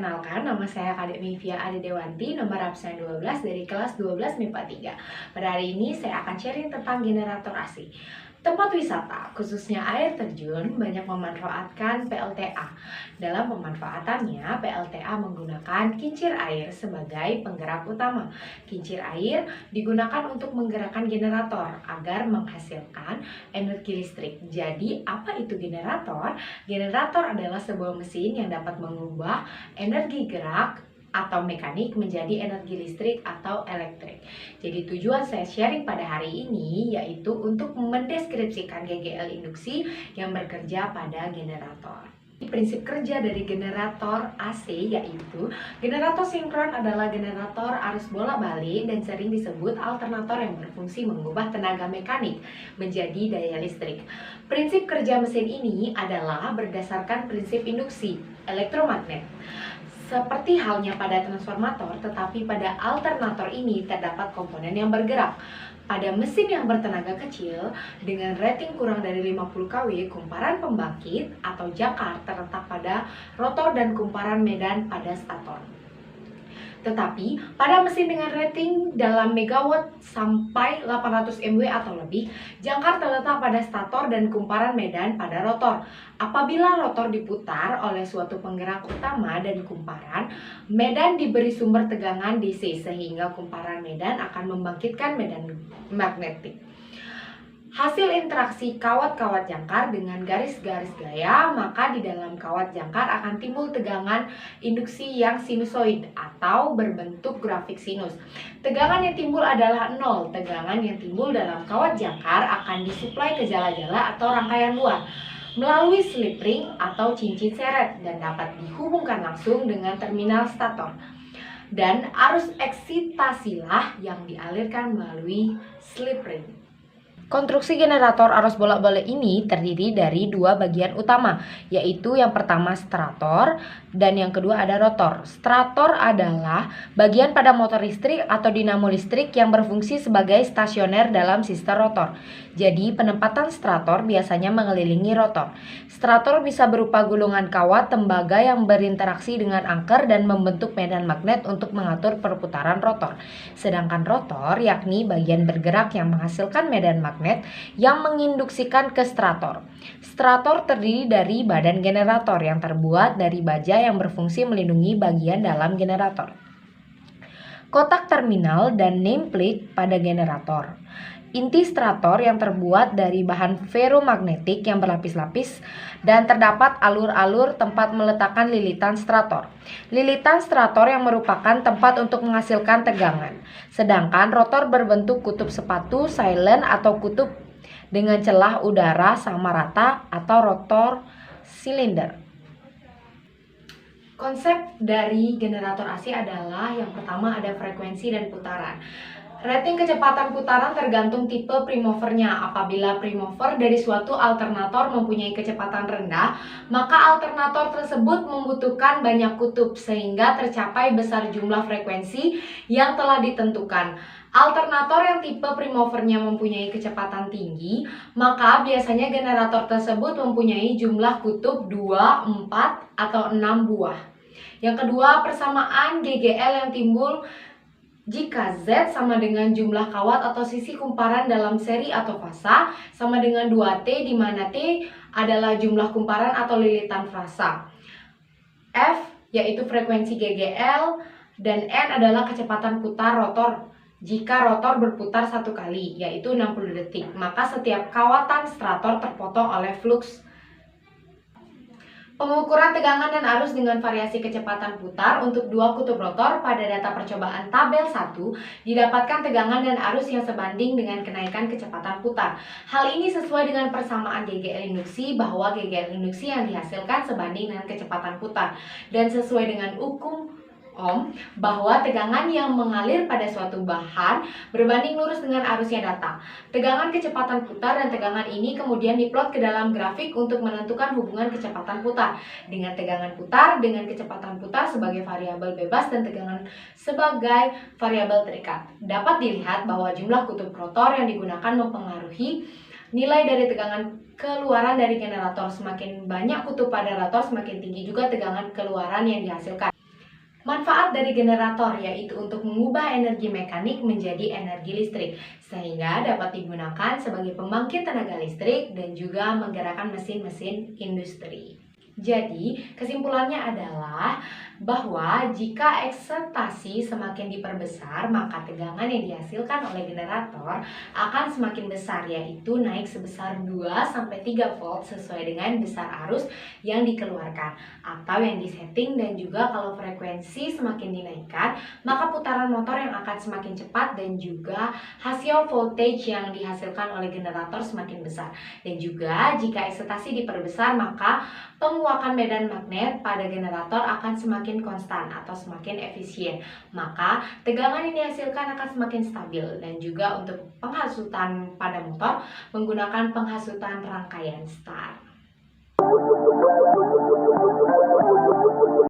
Perkenalkan, nama saya Kadek Ade Dewanti, nomor absen 12 dari kelas 12 MIPA 3. Pada hari ini saya akan sharing tentang generator AC. Tempat wisata, khususnya air terjun, banyak memanfaatkan PLTA. Dalam pemanfaatannya, PLTA menggunakan kincir air sebagai penggerak utama. Kincir air digunakan untuk menggerakkan generator agar menghasilkan energi listrik. Jadi, apa itu generator? Generator adalah sebuah mesin yang dapat mengubah energi gerak atau mekanik menjadi energi listrik atau elektrik. Jadi tujuan saya sharing pada hari ini yaitu untuk mendeskripsikan GGL induksi yang bekerja pada generator. Prinsip kerja dari generator AC yaitu generator sinkron adalah generator arus bolak-balik dan sering disebut alternator yang berfungsi mengubah tenaga mekanik menjadi daya listrik. Prinsip kerja mesin ini adalah berdasarkan prinsip induksi elektromagnet. Seperti halnya pada transformator, tetapi pada alternator ini terdapat komponen yang bergerak. Pada mesin yang bertenaga kecil, dengan rating kurang dari 50 kW, kumparan pembangkit atau jangkar terletak pada rotor dan kumparan medan pada stator. Tetapi, pada mesin dengan rating dalam megawatt sampai 800 MW atau lebih, jangkar terletak pada stator dan kumparan medan pada rotor. Apabila rotor diputar oleh suatu penggerak utama dan kumparan, medan diberi sumber tegangan DC sehingga kumparan medan akan membangkitkan medan magnetik. Hasil interaksi kawat-kawat jangkar dengan garis-garis gaya, maka di dalam kawat jangkar akan timbul tegangan induksi yang sinusoid atau berbentuk grafik sinus. Tegangan yang timbul adalah nol. Tegangan yang timbul dalam kawat jangkar akan disuplai ke jala-jala atau rangkaian luar melalui slip ring atau cincin seret dan dapat dihubungkan langsung dengan terminal stator. Dan arus eksitasilah yang dialirkan melalui slip ring. Konstruksi generator arus bolak-balik ini terdiri dari dua bagian utama, yaitu yang pertama stator dan yang kedua ada rotor. Stator adalah bagian pada motor listrik atau dinamo listrik yang berfungsi sebagai stasioner dalam sistem rotor. Jadi penempatan stator biasanya mengelilingi rotor. Stator bisa berupa gulungan kawat tembaga yang berinteraksi dengan angker dan membentuk medan magnet untuk mengatur perputaran rotor. Sedangkan rotor yakni bagian bergerak yang menghasilkan medan magnet yang menginduksikan ke stator. Stator terdiri dari badan generator yang terbuat dari baja yang berfungsi melindungi bagian dalam generator. Kotak terminal dan nameplate pada generator. Inti stator yang terbuat dari bahan ferromagnetik yang berlapis-lapis dan terdapat alur-alur tempat meletakkan lilitan stator. Lilitan stator yang merupakan tempat untuk menghasilkan tegangan. Sedangkan rotor berbentuk kutub sepatu, silent atau kutub dengan celah udara sama rata atau rotor silinder. Konsep dari generator AC adalah yang pertama ada frekuensi dan putaran. Rating kecepatan putaran tergantung tipe primovernya. Apabila primover dari suatu alternator mempunyai kecepatan rendah, maka alternator tersebut membutuhkan banyak kutub sehingga tercapai besar jumlah frekuensi yang telah ditentukan. Alternator yang tipe primovernya mempunyai kecepatan tinggi, maka biasanya generator tersebut mempunyai jumlah kutub 2, 4, atau 6 buah. Yang kedua, persamaan GGL yang timbul jika Z sama dengan jumlah kawat atau sisi kumparan dalam seri atau fasa sama dengan 2T, di mana T adalah jumlah kumparan atau lilitan fasa. F yaitu frekuensi GGL dan N adalah kecepatan putar rotor jika rotor berputar satu kali, yaitu 60 detik. Maka setiap kawatan stator terpotong oleh flux. Pengukuran tegangan dan arus dengan variasi kecepatan putar untuk dua kutub rotor pada data percobaan tabel 1 didapatkan tegangan dan arus yang sebanding dengan kenaikan kecepatan putar. Hal ini sesuai dengan persamaan GGL induksi bahwa GGL induksi yang dihasilkan sebanding dengan kecepatan putar dan sesuai dengan hukum Ohm bahwa tegangan yang mengalir pada suatu bahan berbanding lurus dengan arus yang datang. Tegangan kecepatan putar dan tegangan ini kemudian diplot ke dalam grafik untuk menentukan hubungan kecepatan putar dengan tegangan putar dengan kecepatan putar sebagai variabel bebas dan tegangan sebagai variabel terikat. Dapat dilihat bahwa jumlah kutub rotor yang digunakan mempengaruhi nilai dari tegangan keluaran dari generator. Semakin banyak kutub pada rotor, semakin tinggi juga tegangan keluaran yang dihasilkan. Manfaat dari generator yaitu untuk mengubah energi mekanik menjadi energi listrik, sehingga dapat digunakan sebagai pembangkit tenaga listrik dan juga menggerakkan mesin-mesin industri. Jadi, kesimpulannya adalah bahwa jika ekspektasi semakin diperbesar, maka tegangan yang dihasilkan oleh generator akan semakin besar, yaitu naik sebesar 2-3 volt sesuai dengan besar arus yang dikeluarkan atau yang disetting, dan juga kalau frekuensi semakin dinaikkan, maka putaran motor yang akan semakin cepat dan juga hasil voltage yang dihasilkan oleh generator semakin besar. Dan juga jika ekspektasi diperbesar, maka penguakan medan magnet pada generator akan semakin konstan atau semakin efisien. Maka tegangan yang dihasilkan akan semakin stabil. Dan juga untuk penghasutan pada motor menggunakan penghasutan rangkaian star.